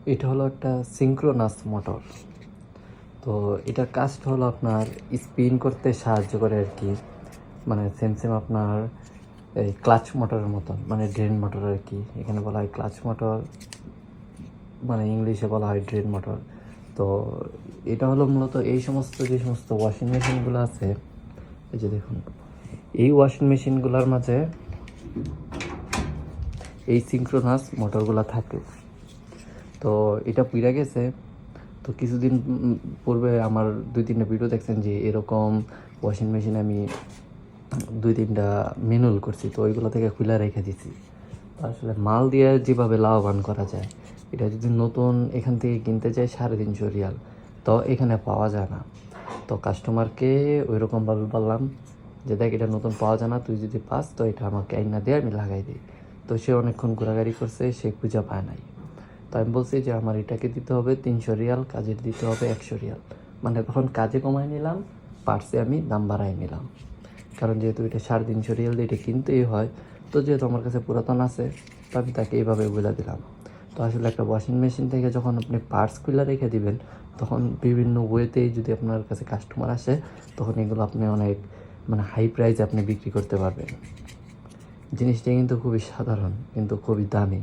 এটা হলো একটা সিঙ্ক্রোনাস মোটর। তো এটার কাজটা হলো আপনার স্পিন করতে সাহায্য করে আর কি, মানে সেম সেম আপনার এই ক্লাচ মোটরের মতন, মানে ড্রেন মোটর আর কি। এখানে বলা হয় ক্লাচ মোটর, মানে ইংলিশে বলা হয় ড্রেন মোটর। তো এটা হলো মূলত এই সমস্ত যে সমস্ত ওয়াশিং মেশিনগুলো আছে, এই যে দেখুন, এই ওয়াশিং মেশিনগুলোর মাঝে এই সিঙ্ক্রোনাস মোটরগুলো থাকে। তো এটা পুইরা গেছে। তো কিছুদিন পূর্বে আমার 2-3টা ভিডিও দেখছেন যে এরকম ওয়াশিং মেশিন আমি 2-3টা ম্যানুয়াল করছি, তো ওইগুলো থেকে খুলে রেখে দিছি। তো আসলে মাল দিয়ে যেভাবে লাভবান করা যায়, এটা যদি নতুন এখান থেকে কিনতে চাই 350 রিয়াল, তো এখানে পাওয়া যায় না। তো কাস্টমারকে ওই রকমভাবে বললাম যে দেখ, এটা নতুন পাওয়া যায় না, তুই যদি পাস তো এটা আমাকে আইনা দিয়ে আমি লাগাই দিই। তো সে অনেকক্ষণ ঘোরাঘুরি করছে, সে খুঁজে পায় নাই। তো আমি বলছি যে আমার এটাকে দিতে হবে 300 রিয়াল, কাজের দিতে হবে 100 রিয়াল। মানে তখন কাজে কমাই নিলাম, পার্সে আমি দাম বাড়াই নিলাম। কারণ যেহেতু এটা 350 রিয়াল দিয়ে এটা কিনতেই হয়, তো যেহেতু আমার কাছে পুরাতন আছে, তো আমি তাকে এইভাবে বলে দিলাম। তো আসলে একটা ওয়াশিং মেশিন থেকে যখন আপনি পার্টস খুলে রেখে দিবেন, তখন বিভিন্ন ওয়েতেই যদি আপনার কাছে কাস্টমার আসে, তখন এগুলো আপনি অনেক মানে হাই প্রাইসে আপনি বিক্রি করতে পারবেন। জিনিসটা কিন্তু খুবই সাধারণ, কিন্তু খুবই দামি।